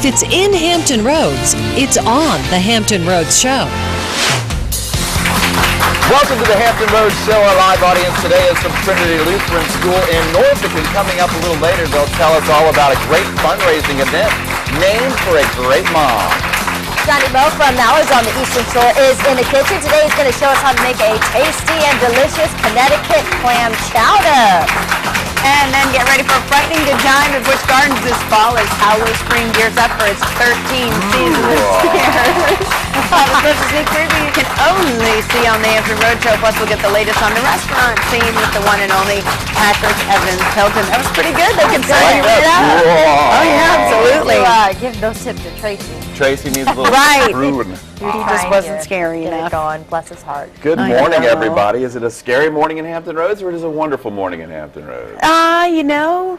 If it's in Hampton Roads, it's on the Hampton Roads Show. Welcome to the Hampton Roads Show. Our live audience today is from Trinity Lutheran School in Norfolk, and coming up a little later, they'll tell us all about a great fundraising event named for a great mom. Johnny Moe from Mallard's on the Eastern Shore is in the kitchen. Today he's going to show us how to make a tasty and delicious Connecticut clam chowder. And then get ready for a frightening good time at Busch Gardens this fall as Howler Spring gears up for its 13th season this year. A special sneak preview you can only see on the Hampton Road Show. Plus, we'll get the latest on the restaurant scene with the one and only Patrick Evans Hilton. That was pretty good. They can say it up. Oh, yeah, absolutely. Give those tips to Tracy. Tracy needs a little screwing. He just wasn't scary enough. Get it going. Bless his heart. Good morning, everybody. Is it a scary morning in Hampton Roads, or is it a wonderful morning in Hampton Roads? You know,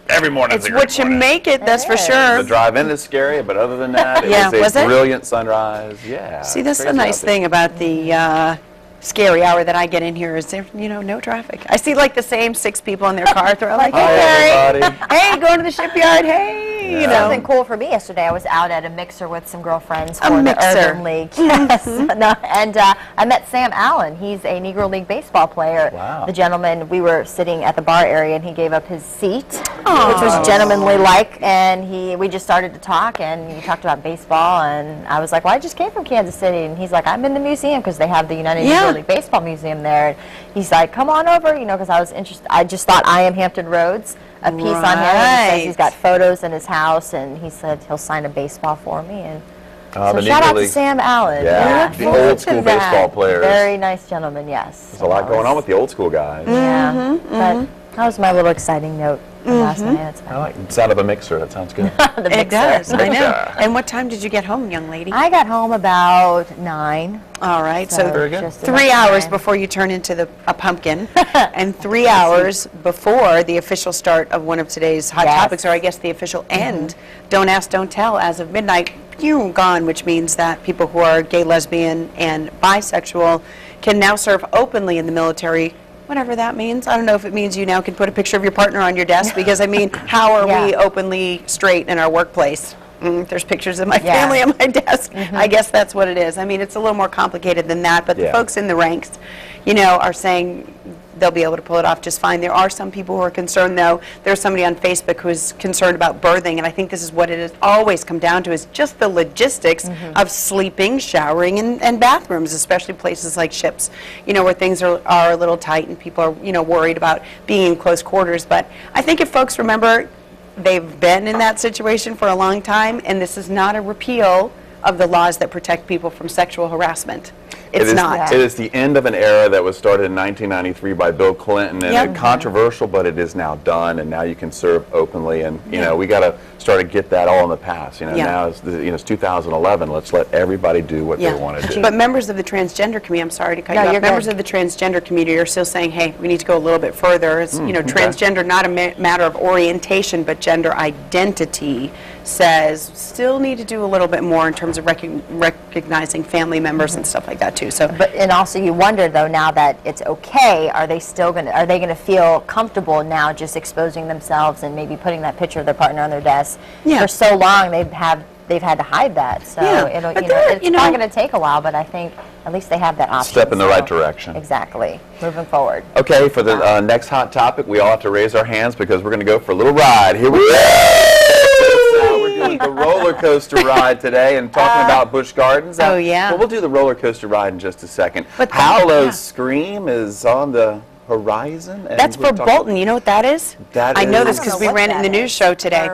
every morning it's what you make it, that's for sure. The drive-in is scary, but other than that, it was a brilliant sunrise. Yeah. See, that's the nice thing about the scary hour that I get in here is there, you know, no traffic. I see like the same 6 people in their car. They're like, hey, everybody. Hey, going to the shipyard. Hey, you know. Something cool for me yesterday. I was out at a mixer with some girlfriends for the Urban League. Yes. And I met Sam Allen. He's a Negro League baseball player. Wow. The gentleman, we were sitting at the bar area and he gave up his seat, which was gentlemanly-like, and we just started to talk, and he talked about baseball, and I was like, well, I just came from Kansas City, and he's like, I'm in the museum because they have the United Negro League Baseball Museum there. And he's like, come on over, you know, because I was interested. I just thought I Am Hampton Roads, a piece on him. And he says he's got photos in his house, and he said he'll sign a baseball for me. And so shout out to Sam Allen. Yeah, the old school baseball players. Very nice gentleman, yes. There's a lot going on with the old school guys. Yeah, but that was my little exciting note last night. I like the sound of a mixer. That sounds good. It does, I know. And what time did you get home, young lady? I got home about 9. All right, so very good. 3 hours before you turn into a pumpkin, and 3 hours before the official start of one of today's hot topics, or I guess the official end. Don't ask, don't tell. As of midnight, you're gone, which means that people who are gay, lesbian, and bisexual can now serve openly in the military. Whatever that means. I don't know if it means you now can put a picture of your partner on your desk, because, I mean, how are we openly straight in our workplace? There's pictures of my family on my desk. I guess that's what it is. I mean, it's a little more complicated than that, but the folks in the ranks, you know, are saying they'll be able to pull it off just fine. There are some people who are concerned, though. There's somebody on Facebook who's concerned about birthing, and I think this is what it has always come down to, is just the logistics of sleeping, showering, and bathrooms, especially places like ships, you know, where things are a little tight and people are, you know, worried about being in close quarters. But I think if folks remember, they've been in that situation for a long time, and this is not a repeal of the laws that protect people from sexual harassment. It's not. It is the end of an era that was started in 1993 by Bill Clinton, and it's controversial, but it is now done, and now you can serve openly, and you know, we got to start to get that all in the past. You know, now it's 2011. Let's let everybody do what they want to do. But members of the transgender community, I'm sorry to cut you off. Members of the transgender community are still saying, hey, we need to go a little bit further. It's you know, transgender, not a matter of orientation, but gender identity, says still need to do a little bit more in terms of recognizing family members and stuff like that too. So, and also you wonder though, now that it's okay, are they going to feel comfortable now just exposing themselves and maybe putting that picture of their partner on their desk? For so long they've had to hide that. So it's probably going to take a while, but I think at least they have that option. Step in the right direction. Exactly. Moving forward. Okay, for the next hot topic, we all have to raise our hands because we're going to go for a little ride. Here we go. We're doing the roller coaster ride today and talking about Busch Gardens. Oh, yeah. Well, we'll do the roller coaster ride in just a second. But Howlow's Scream is on the horizon. And that's for Bolton. You know what that is? That I know this because we ran it in the news show today.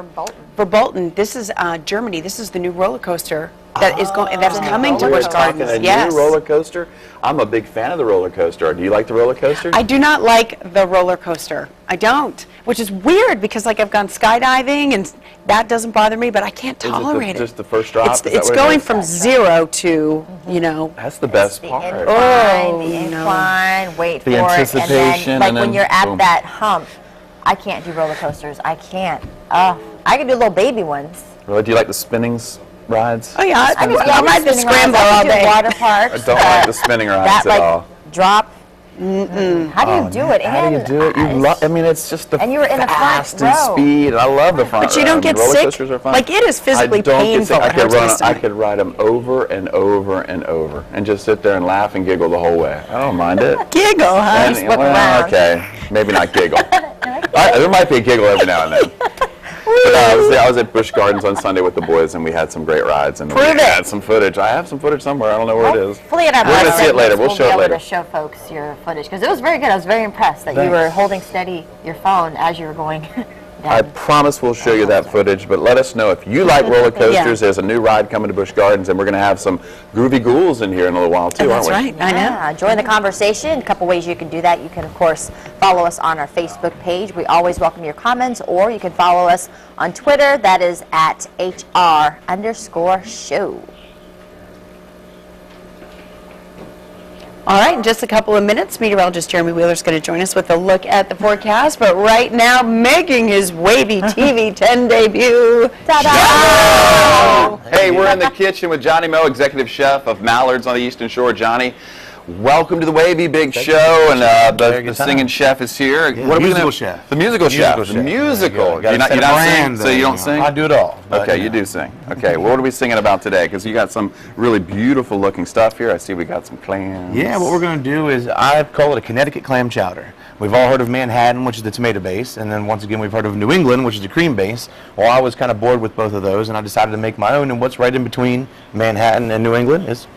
For Bolton. This is Germany. This is the new roller coaster that is coming to Busch Gardens. A new roller coaster. I'm a big fan of the roller coaster. Do you like the roller coaster? I do not like the roller coaster. I don't, which is weird because like I've gone skydiving and that doesn't bother me, but I can't tolerate it. Just the first drop? It's going from 0 to, you know. That's the best part. The incline, wait for it, and then like when you're at that hump, I can't do roller coasters. I can't. I can do little baby ones. Really? Do you like the spinning rides? Oh yeah, I ride the scrambler all day. Water parks. I don't like the spinning rides at all. Drop How do you do it? How do you do it? I mean, it's just the and you were in the front fast and row. speed. I love the front But you row. don't get roller sick? coasters are fun. Like, it is physically I don't get sick. painful. I could ride them over and over and over and just sit there and laugh and giggle the whole way. I don't mind it. Giggle, huh? And, well, okay, maybe not giggle. There might be a giggle every now and then. But, I was at Busch Gardens on Sunday with the boys, and we had some great rides, and we had some footage. I have some footage somewhere. I don't know where it is. Hopefully in our We're going to see it later. We'll show it later. To show folks your footage because it was very good. I was very impressed that you were holding steady your phone as you were going down. I promise we'll show you that footage, but let us know if you like roller coasters. There's a new ride coming to Busch Gardens, and we're going to have some groovy ghouls in here in a little while, too, aren't we? That's right. I know. Yeah, join the conversation. A couple ways you can do that. You can, of course, follow us on our Facebook page. We always welcome your comments, or you can follow us on Twitter. That is at @HR_show. All right, in just a couple of minutes, meteorologist Jeremy Wheeler is going to join us with a look at the forecast. But right now, making his WAVY TV 10 debut. Ta-da! Hey, we're in the kitchen with Johnny Moe, executive chef of Mallard's on the Eastern Shore. Johnny, welcome to the WAVY Big Show, and the singing chef is here. Yeah, What are we musical gonna, chef. The musical chef. The chef. musical. You're not sing, so you don't sing? I do it all. but, Okay, you do sing. Okay, what are we singing about today? Because you got some really beautiful looking stuff here. I see we got some clams. Yeah, what we're going to do is I call it a Connecticut clam chowder. We've all heard of Manhattan, which is the tomato base, and then once again we've heard of New England, which is the cream base. Well, I was kind of bored with both of those, and I decided to make my own, and what's right in between Manhattan and New England is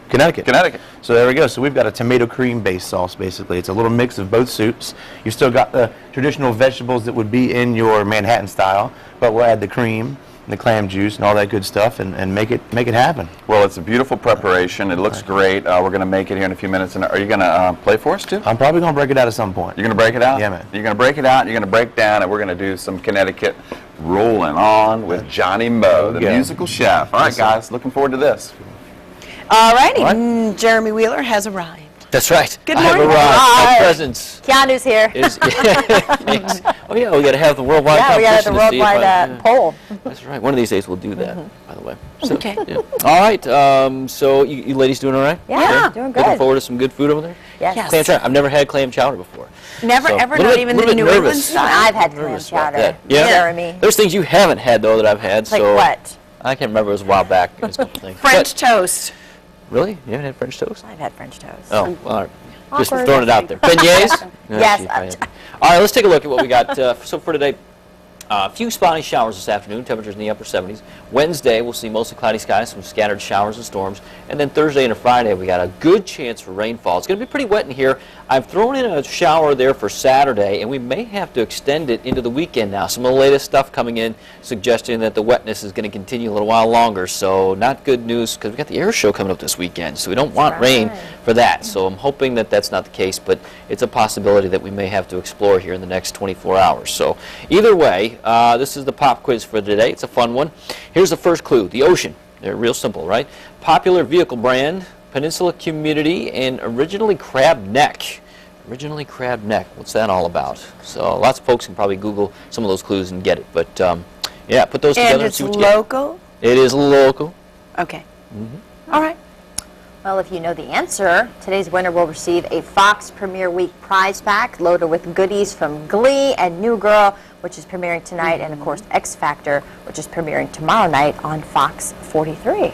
Connecticut. Connecticut. So there we go. So we've got a tomato cream based sauce, basically. It's a little mix of both soups. You've still got the traditional vegetables that would be in your Manhattan style, but we'll add the cream, the clam juice, and all that good stuff, and make it happen. Well, it's a beautiful preparation. It looks great. We're going to make it here in a few minutes. And are you going to play for us, too? I'm probably going to break it out at some point. You're going to break it out? Yeah, man. You're going to break it out, you're going to break down, and we're going to do some Connecticut rolling on with Johnny Moe, the musical chef. All right, guys, looking forward to this. All righty, Jeremy Wheeler has arrived. That's right. Good I have morning. arrived. Hi. My presence Keanu's here. is. Thanks. Oh yeah, we got to have the worldwide Yeah, we got the competition to see if worldwide I- poll. That's right. One of these days we'll do that. By the way. So, Okay. yeah. All right. So you ladies doing all right? Yeah, doing good. Looking forward to some good food over there. Yes. Clam chowder. I've never had clam chowder before. Never, So, ever, little not bit- even the little bit New England nervous. style? I've had clam Nervous about chowder. that. Yeah. Jeremy. There's things you haven't had though that I've had. Like so what? I can't remember. It was a while back. It was a couple things. French But- toast. Really? You haven't had French toast? I've had French toast. Oh, all right. Just Awkward. throwing it out there. Beignets? Yes. Gee, I am. All right, let's take a look at what we got. So for today, a few spotty showers this afternoon, temperatures in the upper 70s. Wednesday, we'll see mostly cloudy skies, some scattered showers and storms. And then Thursday and Friday, we got a good chance for rainfall. It's going to be pretty wet in here. I've thrown in a shower there for Saturday, and we may have to extend it into the weekend now. Some of the latest stuff coming in suggesting that the wetness is going to continue a little while longer. So not good news because we got the air show coming up this weekend, so we don't want rain for that. So I'm hoping that that's not the case, but it's a possibility that we may have to explore here in the next 24 hours. So either way, this is the pop quiz for today. It's a fun one. Here's the first clue. The ocean. They're real simple, right? Popular vehicle brand, Peninsula Community, and originally Crab Neck. Originally Crab Neck. What's that all about? So lots of folks can probably Google some of those clues and get it. But yeah, put those together And and it's see what you get. local? It is local. Okay. All right. Well, if you know the answer, today's winner will receive a Fox Premiere Week prize pack loaded with goodies from Glee and New Girl, which is premiering tonight, and of course X Factor, which is premiering tomorrow night on Fox 43.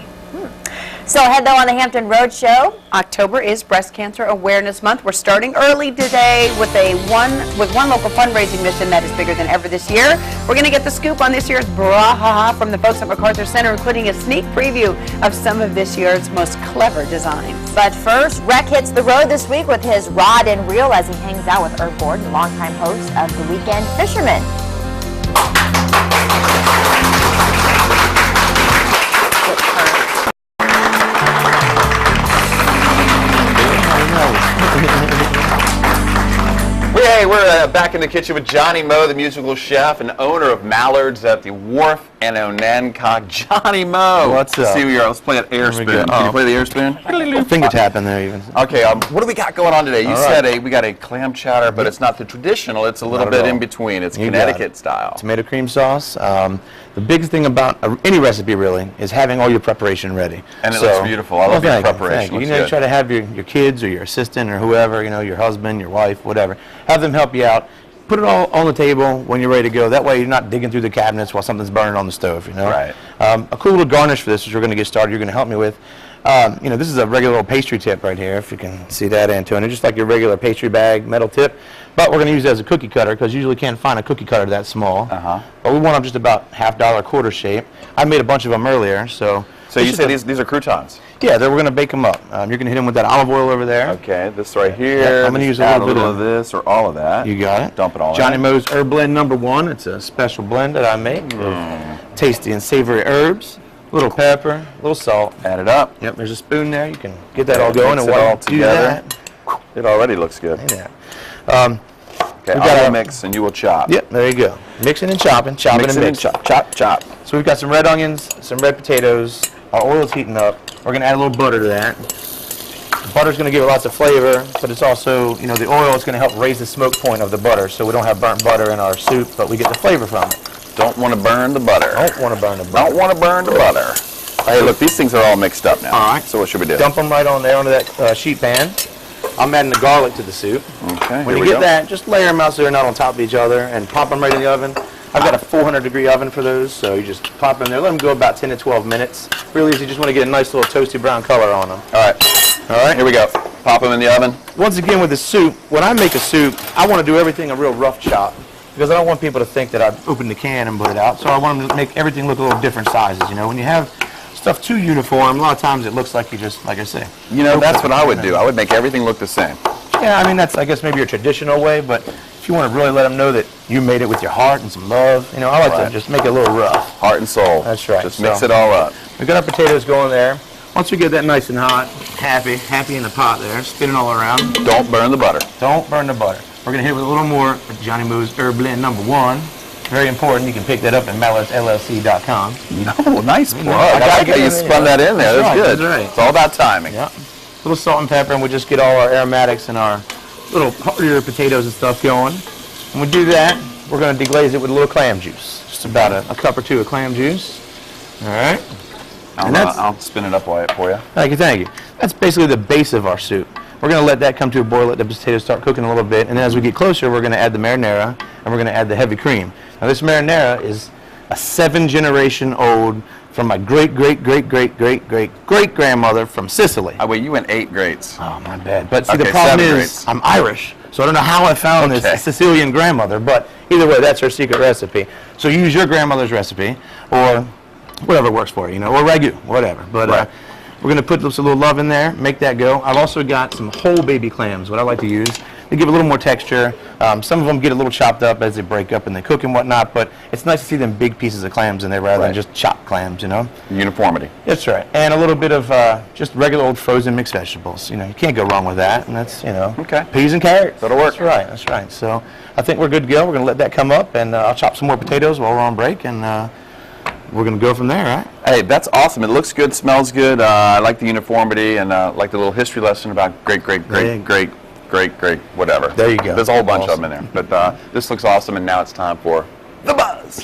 So ahead though on the Hampton Road Show. October is Breast Cancer Awareness Month. We're starting early today with one local fundraising mission that is bigger than ever this year. We're going to get the scoop on this year's brouhaha from the folks at MacArthur Center, including a sneak preview of some of this year's most clever designs. But first, Rec hits the road this week with his rod and reel as he hangs out with Herb Gordon, longtime host of The Weekend Fisherman. Hey, we're back in the kitchen with Johnny Moe, the musical chef and owner of Mallard's at the Wharf and Onancock. Johnny Mo. What's up? See, let's play an air spoon. Can you play the air spoon? Finger tapping there even. Okay, what do we got going on today? You said we got a clam chowder, but it's not the traditional. It's a little bit in between. It's Connecticut style. Tomato cream sauce. The biggest thing about any recipe really is having all your preparation ready. And it looks beautiful. I love your preparation. You try to have your kids or your assistant or whoever, your husband, your wife, whatever, have them help you out. Put it all on the table when you're ready to go. That way you're not digging through the cabinets while something's burning on the stove, Right. A cool little garnish for this, which we're going to get started, you're going to help me with. This is a regular little pastry tip right here, if you can see that, Antonio. Just like your regular pastry bag, metal tip. But we're going to use it as a cookie cutter because you usually can't find a cookie cutter that small. But we want them just about $half quarter shape. I made a bunch of them earlier, so you say these are croutons? Yeah, we're going to bake them up. You're going to hit them with that olive oil over there. Okay, this right here. Yeah, I'm going to use a little bit of this or all of that. You got it. Dump it all Johnny in. Mo's Herb Blend #1. It's a special blend that I make. Tasty and savory herbs, a little pepper, a little salt. Add it up. Yep, there's a spoon there. You can get that all going. Mix And it all do together. that, It already looks good. yeah. Okay, I'll mix and you will chop. Yep, there you go. Mixing and chopping, chopping and mixing. Chop. So we've got some red onions, some red potatoes. Our oil's heating up. We're going to add a little butter to that. Butter's going to give it lots of flavor, but it's also, the oil is going to help raise the smoke point of the butter, so we don't have burnt butter in our soup, but we get the flavor from it. Don't want to burn the butter. Don't want to burn the butter. Don't want to burn the butter. Hey, look, these things are all mixed up now. All right. So what should we do? Dump them right on there onto that sheet pan. I'm adding the garlic to the soup. Okay, When you get that, just layer them out so they're not on top of each other and pop them right in the oven. I've got a 400-degree oven for those, so you just pop them in there. Let them go about 10 to 12 minutes. Really easy. Just want to get a nice little toasty brown color on them. All right, here we go. Pop them in the oven. Once again, with the soup, when I make a soup, I want to do everything a real rough chop because I don't want people to think that I've opened the can and put it out. So I want them to make everything look a little different sizes. When you have stuff too uniform, a lot of times it looks like you just, like I say. That's what I would do. I would make everything look the same. Yeah, I mean, that's, I guess, maybe your traditional way, but if you want to really let them know that you made it with your heart and some love, I like to just make it a little rough. Heart and soul. That's right. Just mix it all up. We got our potatoes going there. Once we get that nice and hot, happy in the pot there, spinning all around. Don't burn the butter. Don't burn the butter. We're going to hit it with a little more of Johnny Mo's Herb Blend #1. Very important. You can pick that up at mallardsllc.com. No, nice plug. I I like how you spun that in there. That's good. That's right. It's all about timing. Yeah. A little salt and pepper, and we'll just get all our aromatics and our little heartier potatoes and stuff going. When we do that, we're going to deglaze it with a little clam juice. Just about a cup or two of clam juice. All right. I'll spin it up for you. Thank you. That's basically the base of our soup. We're going to let that come to a boil, let the potatoes start cooking a little bit, and then as we get closer, we're going to add the marinara, and we're going to add the heavy cream. Now this marinara is a 7-generation-old from my great-great-great-great-great-great-grandmother from Sicily. Oh, wait, you went 8 greats. Oh, my bad. But see, Okay, the problem 7 is greats. I'm Irish, so I don't know how I found Okay. this Sicilian grandmother, but either way, that's her secret recipe. So use your grandmother's recipe, or whatever works for you, or ragu, whatever. But Right. we're going to put just a little love in there, make that go. I've also got some whole baby clams, what I like to use. They give a little more texture. Some of them get a little chopped up as they break up and they cook and whatnot, but it's nice to see them big pieces of clams in there rather than just chopped clams, Uniformity. That's right. And a little bit of just regular old frozen mixed vegetables. You can't go wrong with that. And that's, Okay. peas and carrots. That'll work. That's right. So I think we're good to go. We're going to let that come up, and I'll chop some more potatoes while we're on break, and we're going to go from there, right? Hey, that's awesome. It looks good, smells good. I like the uniformity, and like the little history lesson about great, whatever. There you go. There's a whole bunch Awesome. of them in there. But this looks awesome, and now it's time for the buzz.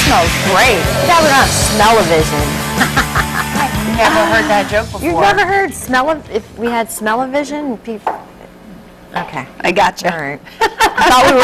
Smells great. Now we don't have smell-o-vision. Never heard that joke before. You've never heard if we had smell-o-vision? Okay. I gotcha. All right. I thought we were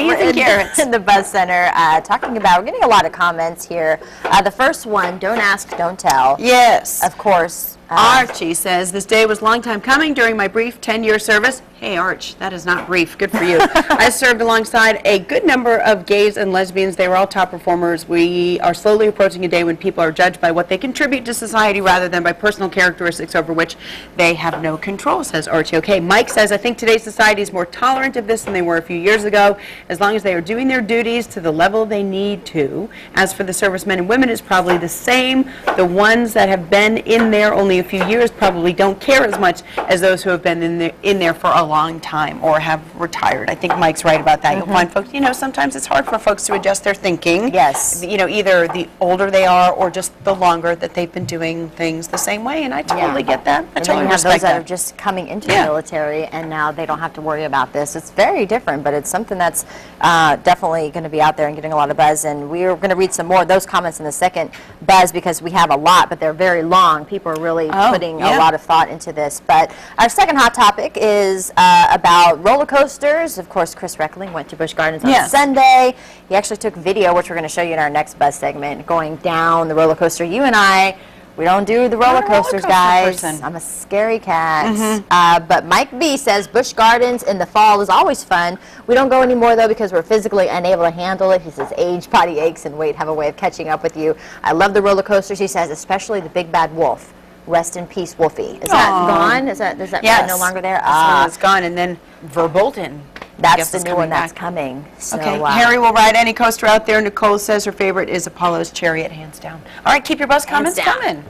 here. Peas and carrots. In the Buzz Center, talking about, we're getting a lot of comments here. The first one, don't ask, don't tell. Yes. Of course. Archie says, this day was a long time coming during my brief 10-year service. Hey, Arch, that is not brief. Good for you. I served alongside a good number of gays and lesbians. They were all top performers. We are slowly approaching a day when people are judged by what they contribute to society rather than by personal characteristics over which they have no control, says Archie. Okay, Mike says, I think today's society is more tolerant of this than they were a few years ago, as long as they are doing their duties to the level they need to. As for the servicemen and women, it's probably the same. The ones that have been in there only a few years probably don't care as much as those who have been in there for a long time or have retired. I think Mike's right about that. You'll find folks, you know, sometimes it's hard for folks to adjust their thinking. Yes. You know, either the older they are or just the longer that they've been doing things the same way, and I totally get that. I And then totally you have those respect that are that. just coming into the military, and now they don't have to worry about this. It's very different, but it's something that's definitely going to be out there and getting a lot of buzz. And we're going to read some more of those comments in the second buzz because we have a lot, but they're very long. People are really putting a lot of thought into this. But our second hot topic is about roller coasters. Of course, Chris Reckling went to Busch Gardens on Sunday. He actually took video, which we're going to show you in our next buzz segment, going down the roller coaster. You and I, we don't do the roller coasters, guys. Person. I'm a scary cat. But Mike B says Busch Gardens in the fall is always fun. We don't go anymore, though, because we're physically unable to handle it. He says age, body aches, and weight have a way of catching up with you. I love the roller coasters, he says, especially the Big Bad Wolf. Rest in peace, Wolfie. Is that gone? Is that ride no longer there? It's gone. And then Verbolten. That's the new one that's coming. So, Okay, Harry will ride any coaster out there. Nicole says her favorite is Apollo's Chariot, hands down. All right, keep your buzz comments coming.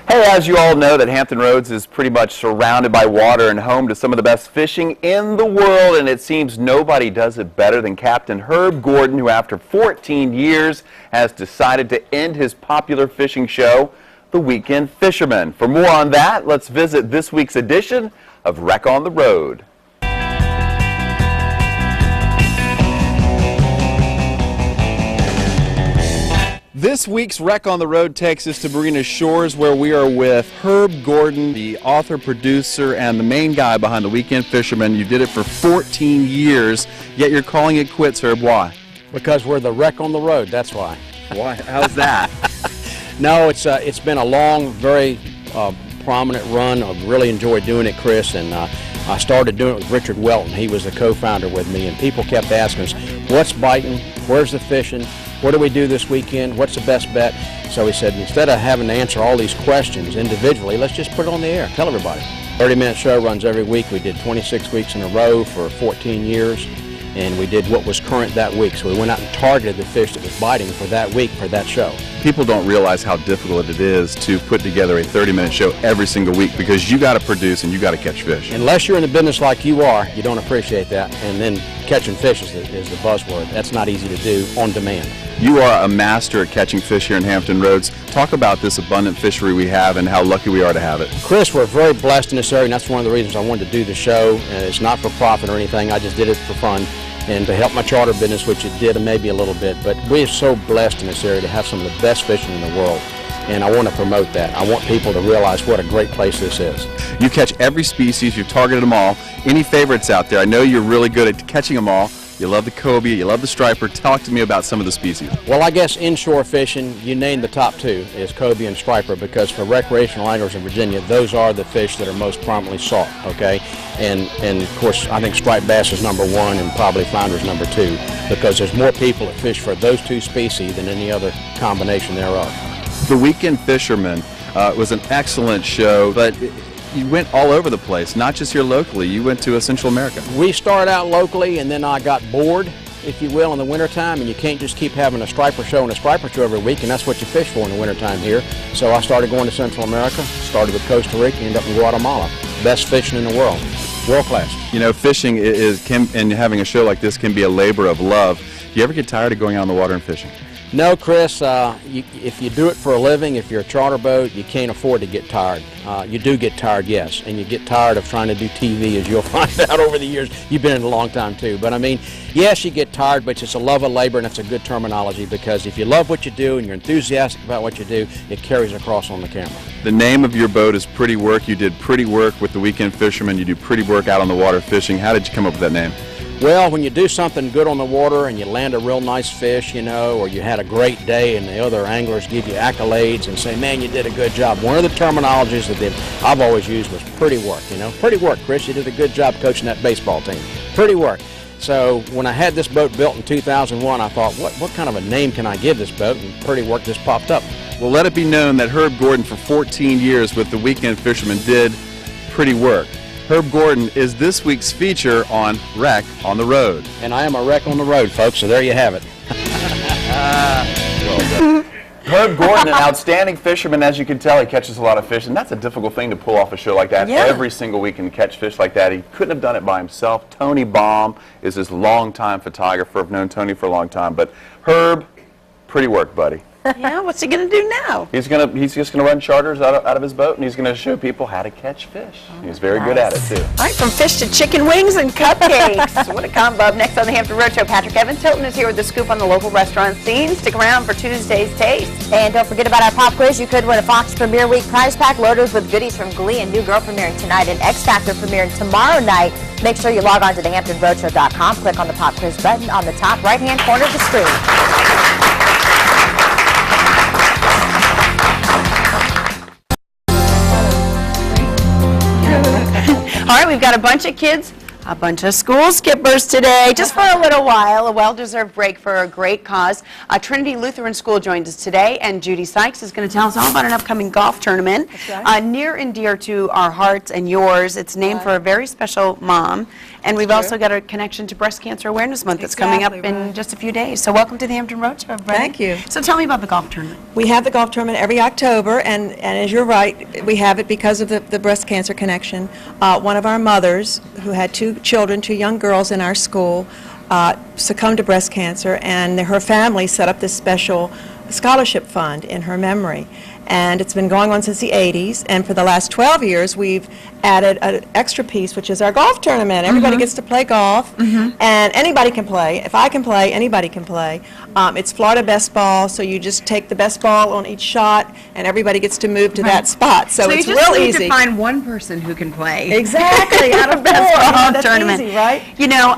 Hey, as you all know, that Hampton Roads is pretty much surrounded by water and home to some of the best fishing in the world, and it seems nobody does it better than Captain Herb Gordon, who after 14 years has decided to end his popular fishing show, The Weekend Fisherman. For more on that, let's visit this week's edition of Wreck on the Road. This week's Wreck on the Road takes us to Marina Shores, where we are with Herb Gordon, the author, producer, and the main guy behind The Weekend Fisherman. You did it for 14 years, yet you're calling it quits, Herb. Why? Because we're the wreck on the road, that's why. Why? How's that? No, it's been a long, very prominent run. I've really enjoyed doing it, Chris, and I started doing it with Richard Welton. He was the co-founder with me, and people kept asking us, what's biting, where's the fishing, what do we do this weekend, what's the best bet? So we said, instead of having to answer all these questions individually, let's just put it on the air, tell everybody. 30-minute show runs every week. We did 26 weeks in a row for 14 years, and we did what was current that week. So we went out and targeted the fish that was biting for that week for that show. People don't realize how difficult it is to put together a 30-minute show every single week, because you got to produce and you got to catch fish. Unless you're in the business like you are, you don't appreciate that. And then catching fish is the buzzword. That's not easy to do on demand. You are a master at catching fish here in Hampton Roads. Talk about this abundant fishery we have and how lucky we are to have it. Chris, we're very blessed in this area, and that's one of the reasons I wanted to do the show. It's not for profit or anything. I just did it for fun and to help my charter business, which it did maybe a little bit. But we're so blessed in this area to have some of the best fishing in the world, and I want to promote that. I want people to realize what a great place this is. You catch every species. You've targeted them all. Any favorites out there? I know you're really good at catching them all. You love the cobia, you love the striper. Talk to me about some of the species. Well, I guess inshore fishing, you named the top two, is cobia and striper, because for recreational anglers in Virginia, those are the fish that are most prominently sought, okay? And of course, I think striped bass is number one and probably flounder is number two, because there's more people that fish for those two species than any other combination thereof. The Weekend Fisherman was an excellent show, but you went all over the place, not just here locally. You went to Central America. We started out locally, and then I got bored, if you will, in the wintertime, and you can't just keep having a striper show and a striper show every week, and that's what you fish for in the wintertime here. So I started going to Central America, started with Costa Rica, ended up in Guatemala. Best fishing in the world, world class. You know, fishing and having a show like this can be a labor of love. Do you ever get tired of going out on the water and fishing? No, Chris, if you do it for a living, if you're a charter boat, you can't afford to get tired. You do get tired, yes, and you get tired of trying to do TV, as you'll find out over the years. You've been in a long time, too. But, I mean, yes, you get tired, but it's a love of labor, and it's a good terminology, because if you love what you do and you're enthusiastic about what you do, it carries across on the camera. The name of your boat is Pretty Work. You did pretty work with the Weekend Fisherman. You do pretty work out on the water fishing. How did you come up with that name? Well, when you do something good on the water and you land a real nice fish, you know, or you had a great day and the other anglers give you accolades and say, man, you did a good job. One of the terminologies that I've always used was pretty work, you know. Pretty work, Chris. You did a good job coaching that baseball team. Pretty work. So when I had this boat built in 2001, I thought, what kind of a name can I give this boat? And Pretty Work just popped up. Well, let it be known that Herb Gordon, for 14 years with the Weekend Fisherman, did pretty work. Herb Gordon is this week's feature on Wreck on the Road. And I am a wreck on the road, folks, so there you have it. Herb Gordon, an outstanding fisherman. As you can tell, he catches a lot of fish, and that's a difficult thing to pull off a show like that every single week and catch fish like that. He couldn't have done it by himself. Tony Baum is his longtime photographer. I've known Tony for a long time, but Herb, pretty work, buddy. Yeah, what's he going to do now? He's just gonna run charters out of his boat, and he's gonna show people how to catch fish. He's very good at it too. All right, from fish to chicken wings and cupcakes. What a combo. Up next on the Hampton Road Show, Patrick Evans Hilton is here with the scoop on the local restaurant scene. Stick around for Tuesday's Taste. And don't forget about our pop quiz. You could win a Fox Premiere Week prize pack loaded with goodies from Glee and New Girl premiering tonight and X Factor premiering tomorrow night. Make sure you log on to thehamptonroadshow.com. Click on the pop quiz button on the top right-hand corner of the screen. All right, we've got a bunch of kids, a bunch of school skippers today, just for a little while, a well-deserved break for a great cause. Trinity Lutheran School joins us today, and Judy Sykes is going to tell us all about an upcoming golf tournament. That's right. Near and dear to our hearts and yours. It's named for a very special mom, and we've also got a connection to Breast Cancer Awareness Month that's coming up in just a few days. So welcome to the Hampton Road Show, everybody. Thank you. So tell me about the golf tournament. We have the golf tournament every October, and as you're right, we have it because of the breast cancer connection. One of our mothers, who had two children, two young girls in our school, succumbed to breast cancer, and her family set up this special scholarship fund in her memory. And it's been going on since the 80s, and for the last 12 years we've added an extra piece, which is our golf tournament. Everybody gets to play golf, and anybody can play. If I can play, anybody can play. It's Florida best ball, so you just take the best ball on each shot, and everybody gets to move to that spot. So it's real easy. So you just need to find one person who can play. Exactly, out of best four. ball That's tournament. easy, right? You know,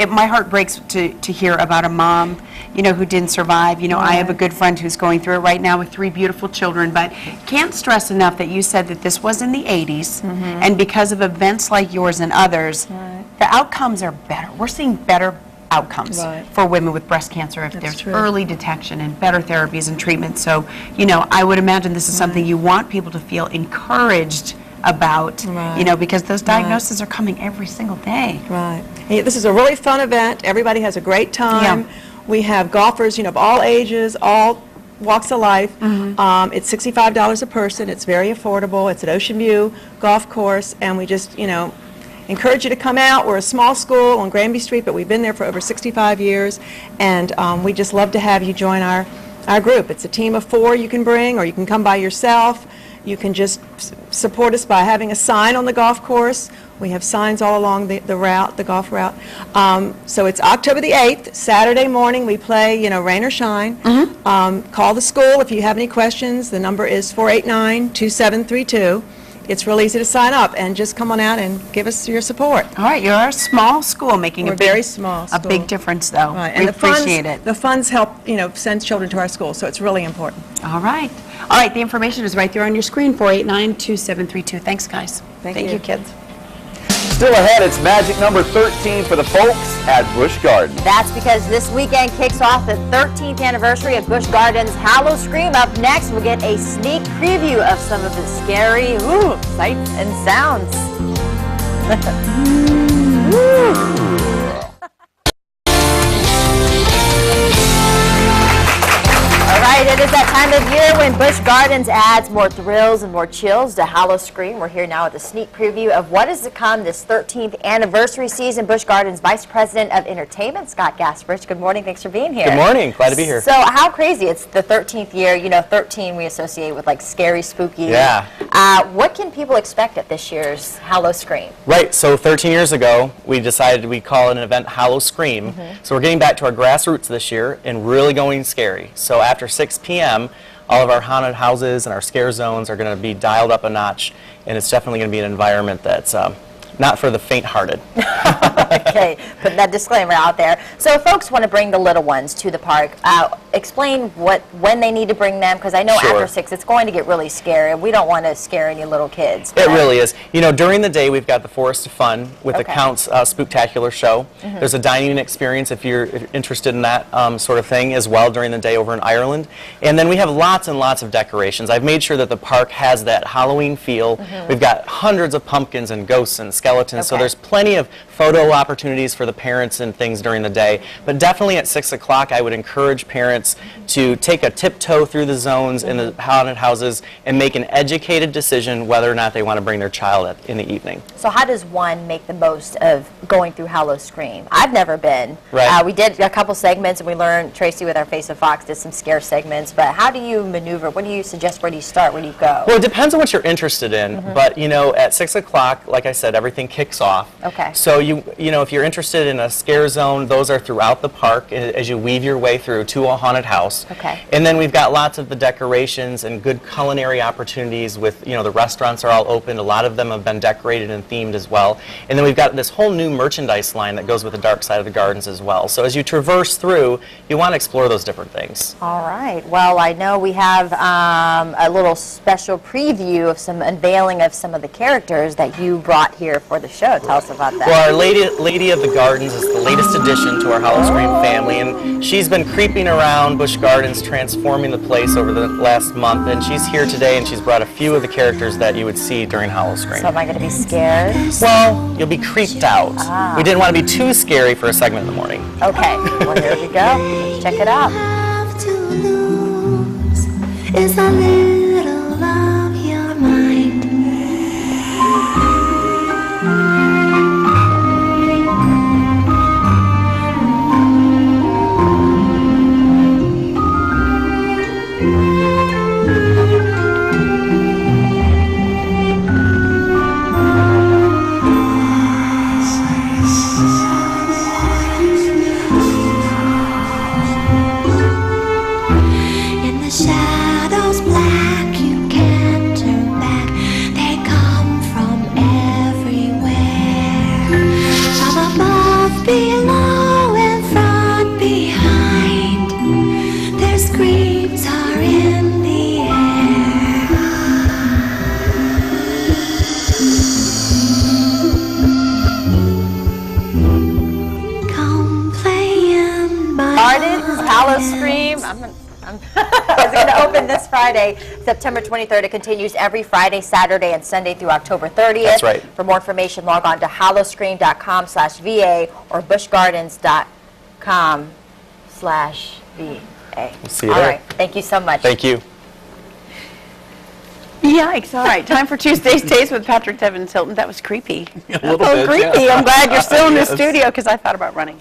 my heart breaks to hear about a mom, who didn't survive. I have a good friend who's going through it right now with 3 beautiful children, but can't stress enough that you said that this was in the 80s, and because of events like yours and others, the outcomes are better. We're seeing better outcomes for women with breast cancer if there's early detection and better therapies and treatment. So, I would imagine this is something you want people to feel encouraged about, because those diagnoses are coming every single day. Right. Hey, this is a really fun event. Everybody has a great time. Yeah. We have golfers, of all ages, all walks of life. It's $65 a person. It's very affordable. It's at Ocean View Golf Course, and we just, encourage you to come out. We're a small school on Granby Street, but we've been there for over 65 years, and we just love to have you join our group. It's a team of 4 you can bring, or you can come by yourself. You can just support us by having a sign on the golf course. We have signs all along the route, the golf route. So it's October the 8th, Saturday morning. We play, rain or shine. Call the school if you have any questions. The number is 489-2732. It's real easy to sign up, and just come on out and give us your support. All right, you're a small school making very small school. A big difference, though. Right. We And appreciate it. the funds help, send children to our school, so it's really important. All right. All right, the information is right there on your screen, 489-2732. Thanks, guys. Thank you, kids. Still ahead, it's magic number 13 for the folks at Busch Gardens. That's because this weekend kicks off the 13th anniversary of Busch Gardens Hallow Scream. Up next, we'll get a sneak preview of some of the scary sights and sounds. All right, it is that time of year when Busch Gardens adds more thrills and more chills to Hallow Scream. We're here now with a sneak preview of what is to come this 13th anniversary season. Busch Gardens Vice President of Entertainment, Scott Gasparich. Good morning. Thanks for being here. Good morning. Glad to be here. So how crazy. It's the 13th year. 13 we associate with like scary, spooky. Yeah. What can people expect at this year's Hallow Scream? Right. So 13 years ago, we decided we'd call it an event Hallow Scream. So we're getting back to our grassroots this year and really going scary. So after 6 p.m., all of our haunted houses and our scare zones are going to be dialed up a notch, and it's definitely going to be an environment that's not for the faint-hearted. Okay, put that disclaimer out there. So if folks want to bring the little ones to the park, explain when they need to bring them, because I know Sure. after 6 it's going to get really scary. We don't want to scare any little kids. It really is. You know, during the day we've got the Forest of Fun with the Okay. Count's Spooktacular show. There's a dining experience if you're interested in that sort of thing as well during the day over in Ireland. And then we have lots and lots of decorations. I've made sure that the park has that Halloween feel. We've got hundreds of pumpkins and ghosts and skeletons, so Okay. there's plenty of photo opportunities for the parents and things during the day. But definitely at 6 o'clock I would encourage parents to take a tiptoe through the zones in the haunted houses and make an educated decision whether or not they want to bring their child in the evening. So how does one make the most of going through Howl-O-Scream? I've never been. Right. We did a couple segments, and we learned, Tracy with our Face of Fox did some scare segments, but how do you maneuver? What do you suggest? Where do you start? Where do you go? Well, it depends on what you're interested in, but you know, at 6 o'clock, like I said, everything kicks off. Okay. So you know, if you're interested in a scare zone, those are throughout the park as you weave your way through to a haunted house. Okay. And then we've got lots of the decorations and good culinary opportunities with, you know, the restaurants are all open. A lot of them have been decorated and themed as well. And then we've got this whole new merchandise line that goes with the dark side of the gardens as well. So as you traverse through, you want to explore those different things. All right. Well, I know we have a little special preview of some unveiling of some of the characters that you brought here for the show. Tell us about that. Well, our Lady of the Gardens is the latest addition to our Howl-O-Scream family, and she's been creeping around Busch Gardens, transforming the place over the last month, and she's here today, and she's brought a few of the characters that you would see during Howl-O-Scream. So am I going to be scared? Well, you'll be creeped out. We didn't want to be too scary for a segment in the morning. Okay. Well, here we go. Let's check it out. Have to lose is a little of your mind. In the shadows black, you can't turn back. They come from everywhere. From above, below, in front, behind. Their screams are in the air. Come playing by Gardens, Howl-O-Scream. It's going to open this Friday, September 23rd. It continues every Friday, Saturday, and Sunday through October 30th. That's right. For more information, log on to howloscream.com/VA or buschgardens.com/VA. We'll see you All there. right. Thank you so much. Thank you. Yikes. All right. Time for Tuesday's Taste with Patrick Devin Hilton. That was creepy. A little Oh, bit, creepy. yeah. I'm glad you're still in the studio because I thought about running.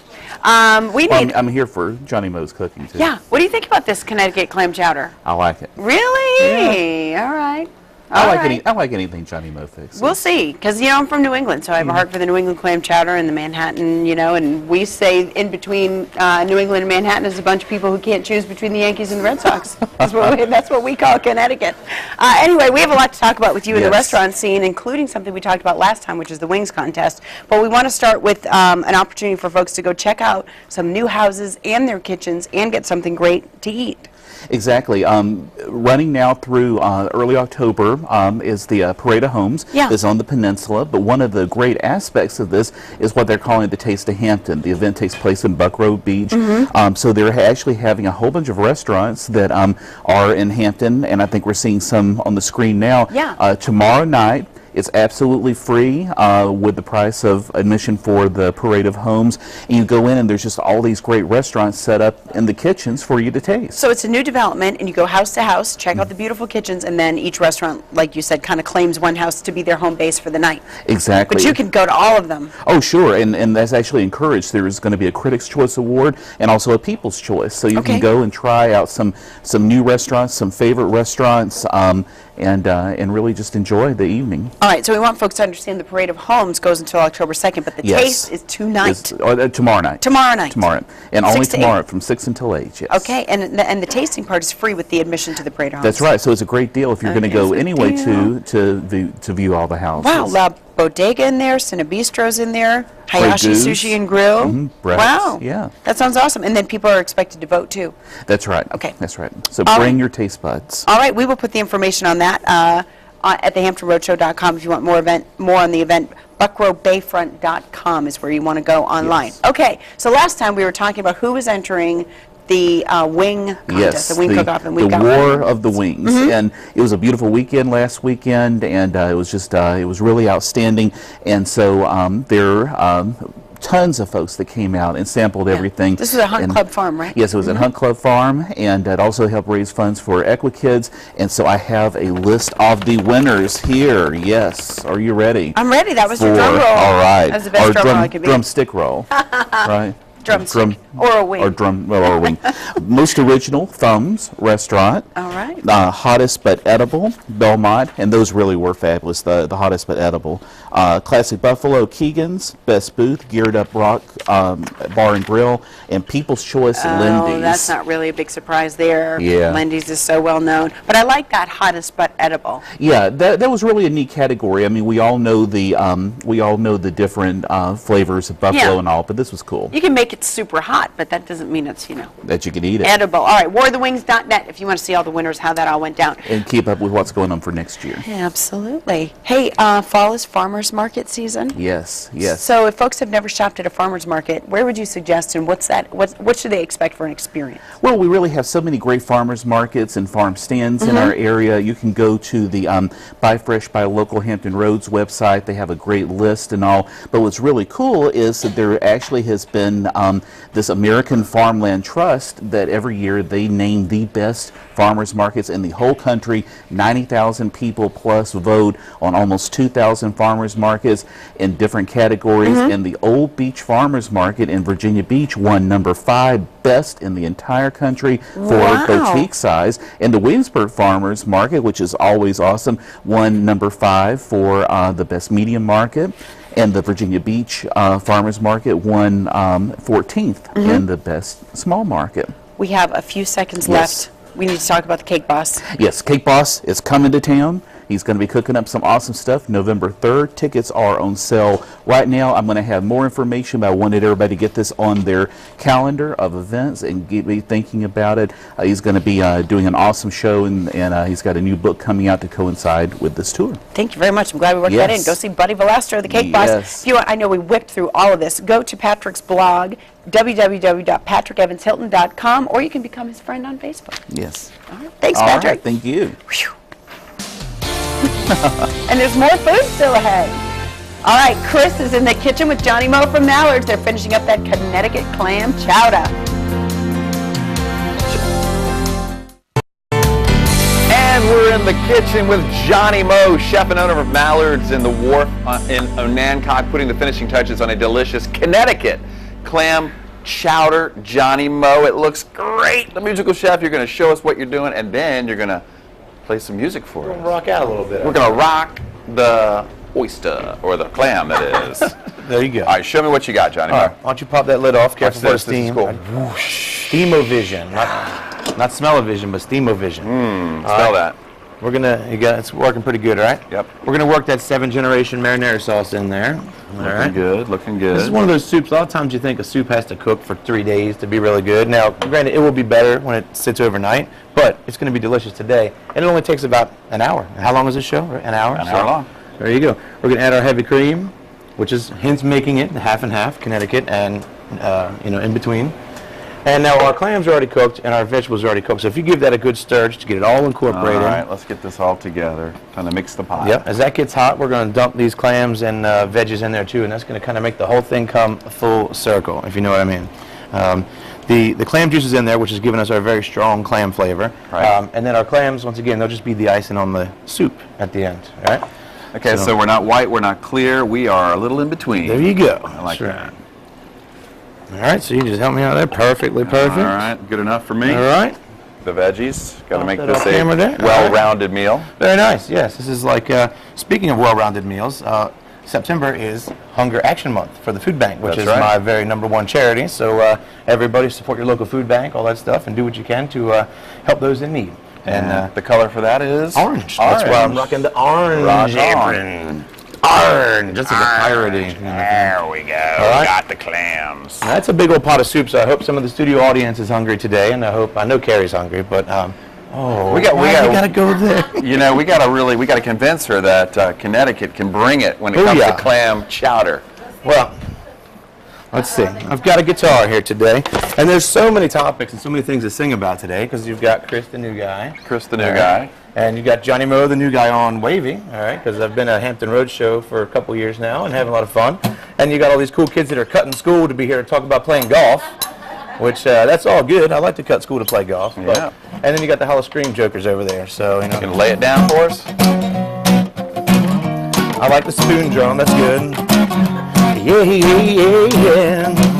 We Well, need. I'm here for Johnny Moe's cooking, too. Yeah. What do you think about this Connecticut clam chowder? I like it. Really? All right. I All like right. I like anything Johnny Moe fixes. We'll see, because, you know, I'm from New England, so I have a heart for the New England clam chowder and the Manhattan, you know, and we say in between New England and Manhattan is a bunch of people who can't choose between the Yankees and the Red Sox. That's what we call Connecticut. Anyway, we have a lot to talk about with you in the Yes. restaurant scene, including something we talked about last time, which is the wings contest. But we want to start with an opportunity for folks to go check out some new houses and their kitchens and get something great to eat. Exactly. Running now through early October is the Parade of Homes. Yeah. Is on the peninsula, but one of the great aspects of this is what they're calling the Taste of Hampton. The event takes place in Buckrow Beach. So they're actually having a whole bunch of restaurants that are in Hampton, and I think we're seeing some on the screen now. Yeah. Tomorrow night, it's absolutely free with the price of admission for the Parade of Homes. And you go in and there's just all these great restaurants set up in the kitchens for you to taste. So it's a new development, and you go house to house, check out the beautiful kitchens, and then each restaurant, like you said, kind of claims one house to be their home base for the night. Exactly. But you can go to all of them. Oh, sure, and that's actually encouraged. There's going to be a Critics' Choice Award and also a People's Choice. So you Okay. can go and try out some new restaurants, some favorite restaurants, and really just enjoy the evening. All right, so we want folks to understand the Parade of Homes goes until October 2nd, but the Yes. taste is tonight. Tomorrow night. Tomorrow night. Tomorrow. And 6 only to tomorrow 8. from 6 until 8, yes. Okay, and the tasting part is free with the admission to the Parade of Homes. That's right. So it's a great deal if you're going to Okay, go it's a anyway deal. to view all the houses. Wow, bodega in there, Cinebistro's in there, Hayashi Goose. Sushi and Grill. Brett's, Wow. yeah. That sounds awesome. And then people are expected to vote too. That's right. Okay. That's right. So All bring right. your taste buds. All right, we will put the information on that at thehamptonroadshow.com if you want more on the event. BuckroBayfront.com is where you want to go online. Yes. Okay, so last time we were talking about who was entering the wing contest, the wing cook-off and wing the cook-off. War of the Wings, and it was a beautiful weekend last weekend, and it was just it was really outstanding. And so there tons of folks that came out and sampled everything. This is a Hunt Club Farm, right? Yes, it was at Hunt Club Farm, and it also helped raise funds for EquiKids. And so I have a list of the winners here. Yes, are you ready? I'm ready. That was your drum roll. All right. That's the best drum roll I could be. Drumstick roll. Right. Drumstick or a wing. Or a wing. Most original, Thumbs Restaurant. All right. Hottest but edible, Belmont, and those really were fabulous. The hottest but edible. Classic Buffalo, Keegan's, Best Booth, Geared Up Rock Bar and Grill, and People's Choice, Lindy's. Oh, that's not really a big surprise there. Yeah. Lindy's is so well known, but I like that hottest but edible. Yeah, that was really a neat category. I mean, we all know the different flavors of buffalo and all, but this was cool. You can make it super hot, but that doesn't mean it's, that you could eat it. edible. All right, warofthewings.net if you want to see all the winners, how that all went down. And keep up with what's going on for next year. Absolutely. Hey, fall is farmers market season. Yes, yes. So if folks have never shopped at a farmers market, where would you suggest, and what should they expect for an experience? Well, we really have so many great farmers markets and farm stands in our area. You can go to the Buy Fresh, Buy Local Hampton Roads website. They have a great list and all. But what's really cool is that there actually has been this American Farmland Trust that every year they name the best farmers markets in the whole country. 90,000 people plus vote on almost 2,000 farmers markets in different categories. And the Old Beach Farmers Market in Virginia Beach won number 5 best in the entire country for boutique size. And the Williamsburg Farmers Market, which is always awesome, won number 5 for the best medium market. And the Virginia Beach Farmers Market won 14th in the best small market. We have a few seconds left. We need to talk about the Cake Boss. Yes, Cake Boss is coming to town. He's going to be cooking up some awesome stuff November 3rd. Tickets are on sale right now. I'm going to have more information, but I wanted everybody to get this on their calendar of events and get me thinking about it. He's going to be doing an awesome show, and he's got a new book coming out to coincide with this tour. Thank you very much. I'm glad we worked that in. Go see Buddy Valastro, the Cake Boss. If you want, I know we whipped through all of this. Go to Patrick's blog, www.patrickevanshilton.com, or you can become his friend on Facebook. Yes. All right. Thanks, Patrick. All right, thank you. Whew. And there's more food still ahead. All right, Chris is in the kitchen with Johnny Moe from Mallards. They're finishing up that Connecticut clam chowder. And we're in the kitchen with Johnny Moe, chef and owner of Mallards in the Wharf in Onancock, putting the finishing touches on a delicious Connecticut clam chowder. Johnny Moe, it looks great. The musical chef, you're going to show us what you're doing, and then you're going to play some music for us. We're going to rock out a little bit. We're going to rock the oyster, or the clam, that is. There you go. All right, show me what you got, Johnny Moe. All right, why don't you pop that lid off? Careful for the steam. Cool. Steam-o-vision. Not smell-o-vision, but steam-o-vision. Smell that. We're it's working pretty good, all right? Yep. We're gonna work that 7th-generation marinara sauce in there. Looking good, looking good. This is one of those soups. A lot of times you think a soup has to cook for 3 days to be really good. Now, granted, it will be better when it sits overnight, but it's gonna be delicious today. And it only takes about an hour. How long is this show? An hour? An hour long. There you go. We're gonna add our heavy cream, which is hence making it half and half, Connecticut, and in between. And now our clams are already cooked and our vegetables are already cooked. So if you give that a good stir just to get it all incorporated. All right, let's get this all together. Kind of mix the pot. Yep. As that gets hot, we're going to dump these clams and veggies in there too, and that's going to kind of make the whole thing come full circle, if you know what I mean. The clam juice is in there, which is giving us our very strong clam flavor. Right. And then our clams, once again, they'll just be the icing on the soup at the end. All right. Okay, so we're not white, we're not clear, we are a little in between. There you go. I like that. All right, so you just help me out there. Perfectly perfect. All right, good enough for me. All right. The veggies, got to make this a well-rounded meal. Very nice, yes. This is like, speaking of well-rounded meals, September is Hunger Action Month for the Food Bank, which is my very #1 charity. So everybody support your local food bank, all that stuff, and do what you can to help those in need. And the color for that is? Orange. That's why I'm rocking the orange apron. Arrgh, just like a piratey. There we go. Right. Got the clams. That's a big old pot of soup, so I hope some of the studio audience is hungry today, and I know Carrie's hungry, but we gotta go there. You know, we gotta convince her that Connecticut can bring it when it comes to clam chowder. Well, let's see. I've got a guitar here today, and there's so many topics and so many things to sing about today, because you've got Chris, the new guy. Chris, the new guy. And you got Johnny Moe, the new guy on WAVY, all right, because I've been at Hampton Road Show for a couple years now and having a lot of fun. And you got all these cool kids that are cutting school to be here to talk about playing golf, which that's all good. I like to cut school to play golf. Yeah. And then you got the Howl-O-Scream jokers over there, so you know. You can lay it down for us. I like the spoon drum. That's good. Yeah, yeah, yeah.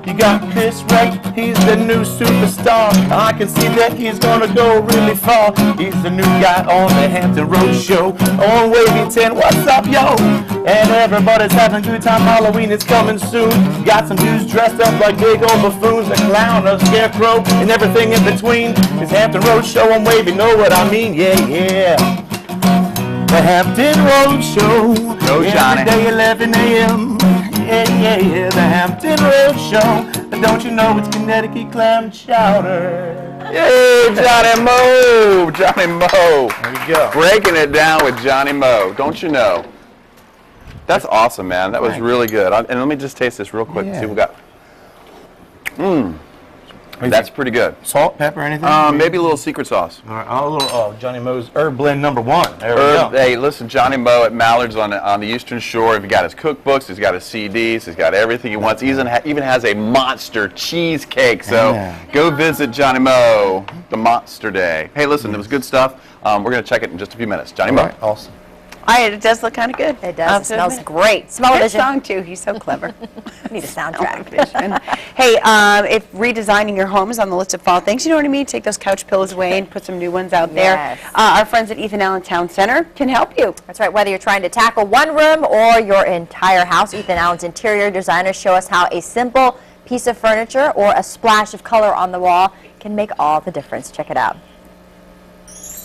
You got Chris right, he's the new superstar. I can see that he's gonna go really far. He's the new guy on the Hampton Road Show on WAVY 10. What's up, yo? And everybody's having a good time. Halloween is coming soon. Got some dudes dressed up like big old buffoons, a clown, a scarecrow, and everything in between. It's Hampton Road Show on WAVY, know what I mean? Yeah, yeah. The Hampton Road Show. Go, Johnny. Every day, 11 a.m. Yeah, yeah, yeah, the Hampton Road Show. But don't you know it's Connecticut clam chowder? Yay, Johnny Moe! Johnny Moe. There you go. Breaking it down with Johnny Moe. Don't you know? That's awesome, man. That was really good. And let me just taste this real quick. See what we got. That's pretty good. Salt, pepper, anything? Maybe a little secret sauce. All right, a little Johnny Moe's Herb Blend #1. There we go. Hey, listen, Johnny Moe at Mallard's on the Eastern Shore. He's got his cookbooks, he's got his CDs, he's got everything he wants. He even has a monster cheesecake. So go visit Johnny Moe the Monster Day. Hey, listen, it was good stuff. We're going to check it in just a few minutes. Johnny Moe. Right, awesome. It does look kind of good. It does. It smells great. Smell Good vision. song too. He's so clever. Need a soundtrack. Hey, if redesigning your home is on the list of fall things, you know what I mean? Take those couch pillows away and put some new ones out there. Yes. Our friends at Ethan Allen Town Center can help you. That's right. Whether you're trying to tackle one room or your entire house, Ethan Allen's interior designers show us how a simple piece of furniture or a splash of color on the wall can make all the difference. Check it out.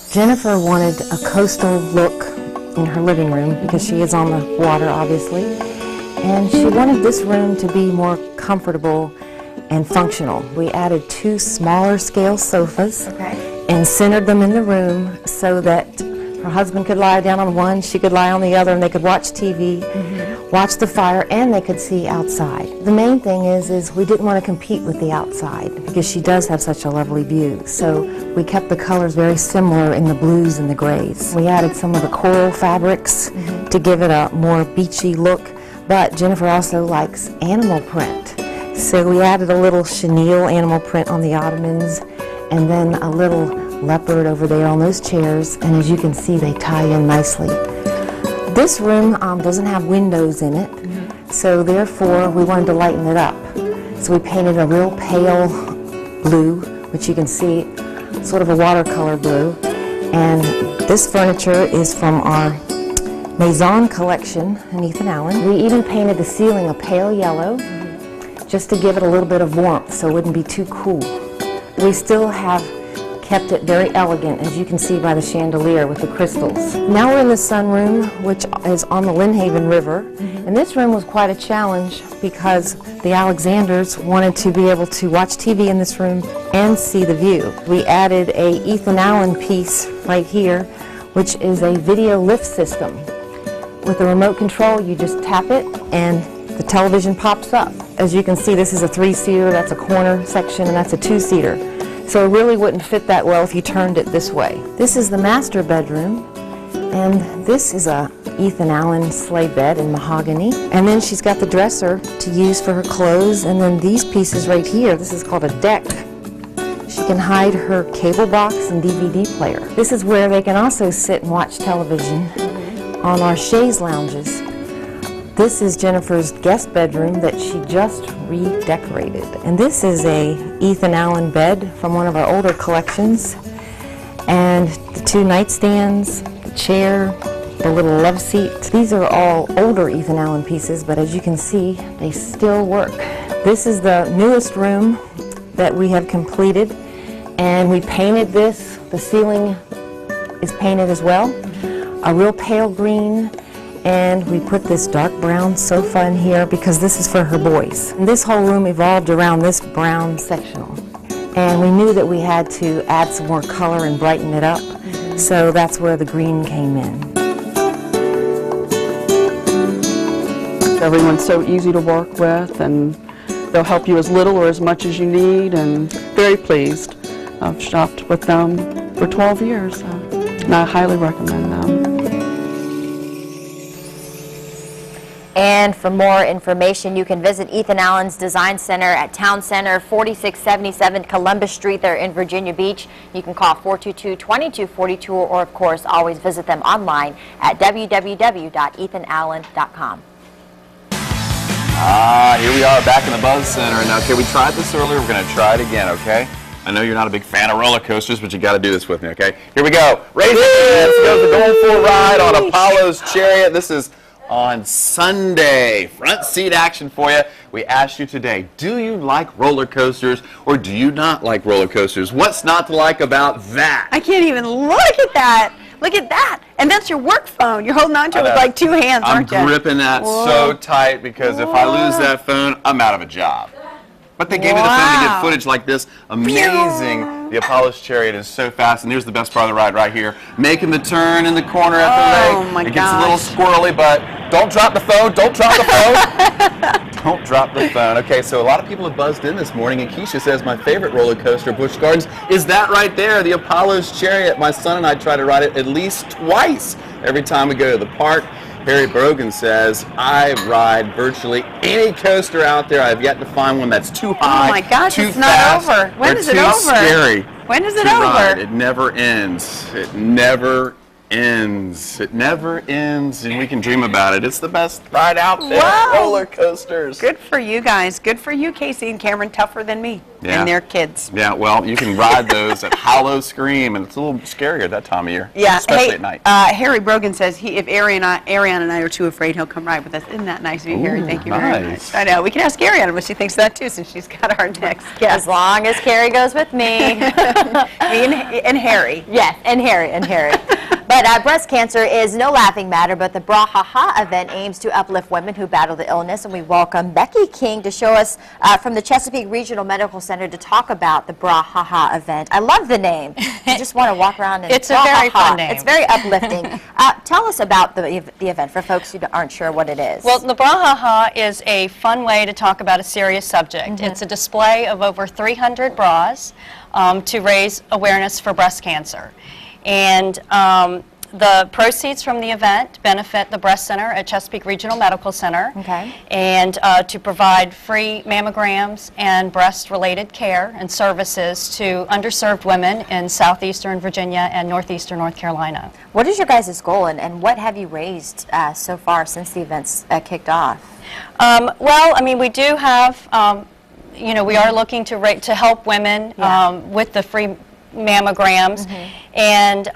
Jennifer wanted a coastal look in her living room because she is on the water, obviously, and she wanted this room to be more comfortable and functional. We added 2 smaller scale sofas and centered them in the room so that her husband could lie down on one, she could lie on the other, and they could watch TV, watch the fire, and they could see outside. The main thing is we didn't want to compete with the outside because she does have such a lovely view. So we kept the colors very similar in the blues and the grays. We added some of the coral fabrics to give it a more beachy look, but Jennifer also likes animal print. So we added a little chenille animal print on the ottomans and then a little leopard over there on those chairs, and as you can see, they tie in nicely. This room doesn't have windows in it, so therefore we wanted to lighten it up. So we painted a real pale blue, which you can see, sort of a watercolor blue, and this furniture is from our Maison collection in Ethan Allen. We even painted the ceiling a pale yellow, just to give it a little bit of warmth so it wouldn't be too cool. We still have kept it very elegant, as you can see by the chandelier with the crystals. Now we're in the sunroom, which is on the Lynnhaven River, and this room was quite a challenge because the Alexanders wanted to be able to watch TV in this room and see the view. We added a Ethan Allen piece right here, which is a video lift system. With the remote control, you just tap it and the television pops up. As you can see, this is a 3-seater, that's a corner section, and that's a 2-seater. So it really wouldn't fit that well if you turned it this way. This is the master bedroom, and this is a Ethan Allen sleigh bed in mahogany. And then she's got the dresser to use for her clothes, and then these pieces right here, this is called a deck. She can hide her cable box and DVD player. This is where they can also sit and watch television on our chaise lounges. This is Jennifer's guest bedroom that she just redecorated. And this is a Ethan Allen bed from one of our older collections. And the 2 nightstands, the chair, the little love seat. These are all older Ethan Allen pieces, but as you can see, they still work. This is the newest room that we have completed, and we painted this. The ceiling is painted as well. a real pale green, and we put this dark brown sofa in here because this is for her boys. And this whole room evolved around this brown sectional. And we knew that we had to add some more color and brighten it up, so that's where the green came in. Everyone's so easy to work with, and they'll help you as little or as much as you need, and very pleased. I've shopped with them for 12 years, and I highly recommend them. And for more information, you can visit Ethan Allen's Design Center at Town Center, 4677 Columbus Street there in Virginia Beach. You can call 422-2242, or of course, always visit them online at www.ethanallen.com. Here we are back in the Buzz Center. Now, okay, we tried this earlier. We're going to try it again, okay? I know you're not a big fan of roller coasters, but you got to do this with me, okay? Here we go. Raise your hands. Go the going for a ride on Apollo's Chariot. This is on Sunday. Front seat action for you. We asked you today, do you like roller coasters or do you not like roller coasters? What's not to like about that? I can't even look at that. Look at that. And that's your work phone. You're holding on to it with like 2 hands, aren't you? I'm gripping that so tight because if I lose that phone, I'm out of a job. But they gave me the phone to get footage like this. Amazing. The Apollo's Chariot is so fast. And here's the best part of the ride right here. Making the turn in the corner at the lake. Oh, my It gets a little squirrely, but don't drop the phone. Don't drop the phone. Don't drop the phone. Okay, so a lot of people have buzzed in this morning, and Keisha says my favorite roller coaster, Busch Gardens, is that right there, the Apollo's Chariot. My son and I try to ride it at least twice every time we go to the park. Harry Brogan says, I ride virtually any coaster out there. I've yet to find one that's too high, Oh my gosh, too it's not fast, over. When or is it too over? scary. When is it to ride. over? It never ends. It never ends. It never ends, and we can dream about it. It's the best ride out there. Wow. Roller coasters. Good for you guys. Good for you, Casey and Cameron. Tougher than me and their kids. Yeah, well, you can ride those at Hollow Scream, and it's a little scarier that time of year. Yeah, especially hey, at night. Harry Brogan says if Ariane and I are too afraid, he'll come ride with us. Isn't that nice of you, Harry? Thank you very much. I know. We can ask Ariane what she thinks of that too, since she's got our next guest. As long as Carrie goes with me. and Harry. Yes, and Harry. But breast cancer is no laughing matter, but the Bra Ha Ha event aims to uplift women who battle the illness, and we welcome Becky King to show us from the Chesapeake Regional Medical Center to talk about the Bra Ha Ha event. I love the name. You just want to walk around and It's a very fun name. It's very uplifting. Tell us about the event for folks who aren't sure what it is. Well, the Bra Ha Ha is a fun way to talk about a serious subject. It's a display of over 300 bras to raise awareness for breast cancer. And the proceeds from the event benefit the Breast Center at Chesapeake Regional Medical Center. Okay. And to provide free mammograms and breast-related care and services to underserved women in southeastern Virginia and northeastern North Carolina. What is your guys' goal, and what have you raised so far since the event's kicked off? Well, I mean, we do have, you know, we are looking to help women with the free mammograms, and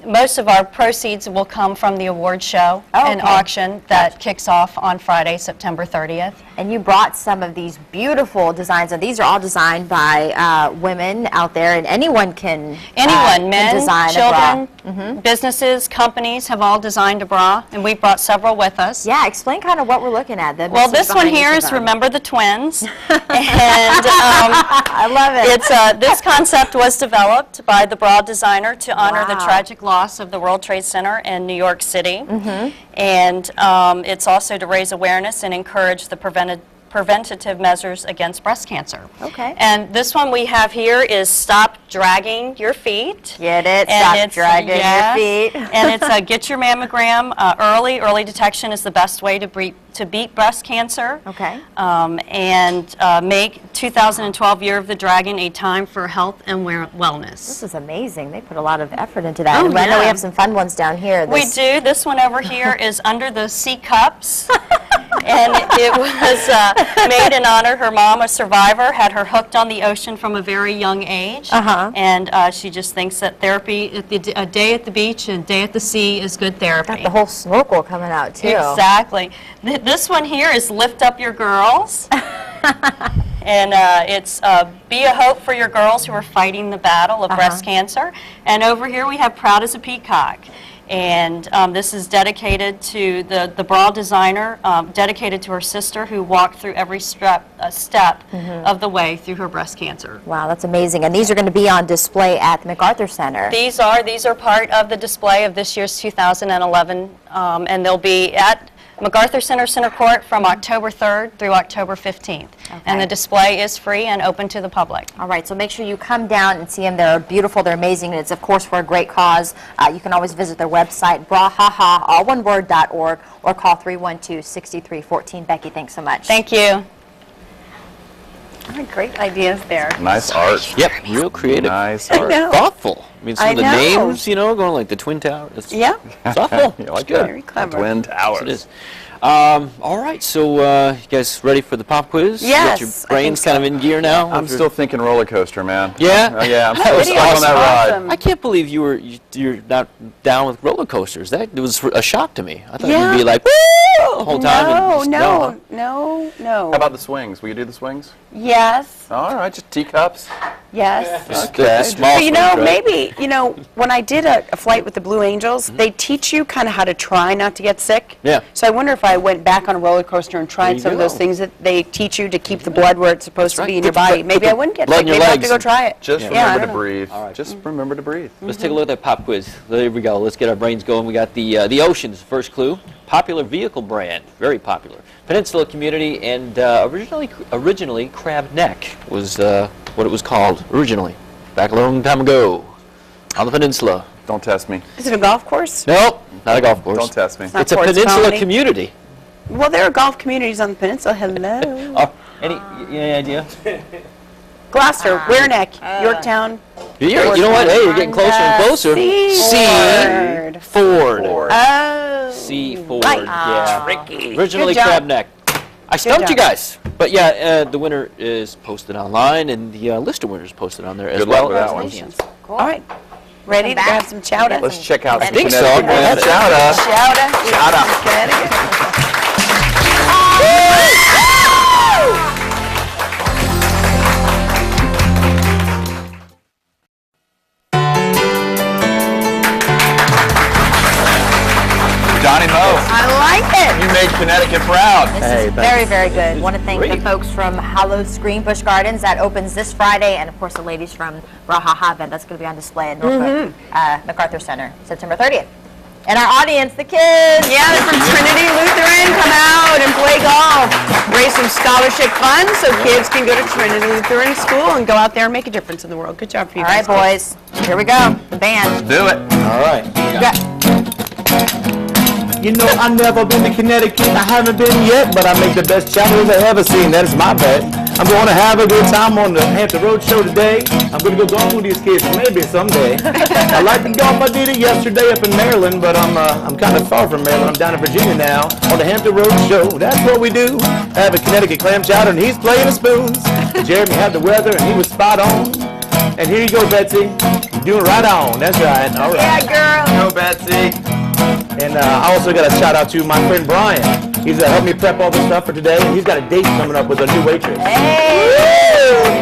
most of our proceeds will come from the award show and auction that kicks off on Friday, September 30th. And you brought some of these beautiful designs, and these are all designed by women out there, and anyone can Men, design children, a bra. businesses, companies have all designed a bra, and we've brought several with us. Yeah, explain kind of what we're looking at. Well, this one here is Remember the Twins, and I love it. It's this concept was developed by the bra designer to honor the tragic loss of the World Trade Center in New York City, and it's also to raise awareness and encourage the preventative measures against breast cancer. Okay. And this one we have here is Stop Dragging Your Feet. Get it? And Stop dragging your feet. And it's Get Your Mammogram early. Early detection is the best way to beat breast cancer. Okay. And make 2012 Year of the Dragon a time for health and wellness. This is amazing. They put a lot of effort into that. Oh, And I know we yeah. have some fun ones down here. We do. This one over here is Under the Sea Cups. And it was made in honor. Her mom, a survivor, had her hooked on the ocean from a very young age. And she just thinks that therapy, a day at the beach and a day at the sea is good therapy. Got the whole snorkel coming out, too. Exactly. This one here is Lift Up Your Girls. And it's Be a Hope for Your Girls who are fighting the battle of breast cancer. And over here we have Proud as a Peacock. And this is dedicated to the bra designer, dedicated to her sister who walked through every step of the way through her breast cancer. Wow, that's amazing. And these are going to be on display at the MacArthur Center. These are part of the display of this year's 2011, and they'll be at MacArthur Center Court from October 3rd through October 15th. Okay. And the display is free and open to the public. All right, so make sure you come down and see them. They're beautiful, they're amazing, and it's of course for a great cause. You can always visit their website, brahaha, all one word.org, or call 312-6314. Becky, thanks so much. Thank you. Great ideas there. Nice art. Yep, real creative. Nice art. Thoughtful. I mean, some of the names, going like the Twin Towers. Yeah. Thoughtful. You like good. Very clever. Twin Towers. Yes, it is. All right, so you guys ready for the pop quiz? Yes, You got your brains kind of in gear now? I'm still thinking roller coaster, man. Yeah? Yeah, I'm still stuck on that ride. I can't believe you're not down with roller coasters. That was a shock to me. I thought you'd be like, woo, the whole time. No. How about the swings? Will you do the swings? Yes. All right, just teacups. Yes. Okay. But maybe, when I did a flight with the Blue Angels, they teach you kind of how to try not to get sick. Yeah. So I wonder if I went back on a roller coaster and tried some of those things that they teach you to keep the blood where it's supposed to be in your body. Maybe I wouldn't get sick. Maybe I have to go try it. Just remember to breathe. All right. Just remember to breathe. Let's take a look at that pop quiz. There we go. Let's get our brains going. We got the oceans. First clue. Popular vehicle brand. Very popular. Peninsula community, and originally Crab Neck was what it was called originally, back a long time ago on the peninsula. Don't test me. Is it a golf course? Nope, not a golf course. Don't test me. It's a peninsula community. Well, there are golf communities on the peninsula. Hello. Any idea? Gloucester, Wareneck, Yorktown. You know what? Hey, you're getting closer and closer. Ford. Oh. C. Ford. Right. Yeah. Tricky. Originally Crab Neck. I stumped you guys. But yeah, the winner is posted online, and the list of winners posted on there as well. Good luck with that one. Cool. All right. Ready to grab some chowder? Let's check out some think so. Connecticut chowder. Chowder. Connecticut. Johnny Mo. I like it. You made Connecticut proud. This is very, very good. Want to thank the folks from Hollow Screen Busch Gardens. That opens this Friday, and of course the ladies from Brahaha event. That's going to be on display at Norfolk MacArthur Center, September 30th. And our audience, the kids. Yeah, they're from Trinity Lutheran. Come out and play golf. Raise some scholarship funds so kids can go to Trinity Lutheran School and go out there and make a difference in the world. Good job for you guys. All right, boys. Here we go. The band. Do it. All right. You know, I've never been to Connecticut, I haven't been yet, but I make the best chowders I've ever seen, that is my bet. I'm going to have a good time on the Hampton Road Show today. I'm going to go golf with these kids, maybe someday. I like the golf, I did it yesterday up in Maryland, but I'm kind of far from Maryland. I'm down in Virginia now on the Hampton Road Show. That's what we do. I have a Connecticut clam chowder, and he's playing the spoons. Jeremy had the weather, and he was spot on. And here you go, Betsy. You're doing right on. That's right. All right. Yeah, girl. Go, Betsy. And I also got a shout out to my friend Brian. He's helped me prep all this stuff for today, and he's got a date coming up with a new waitress. Hey!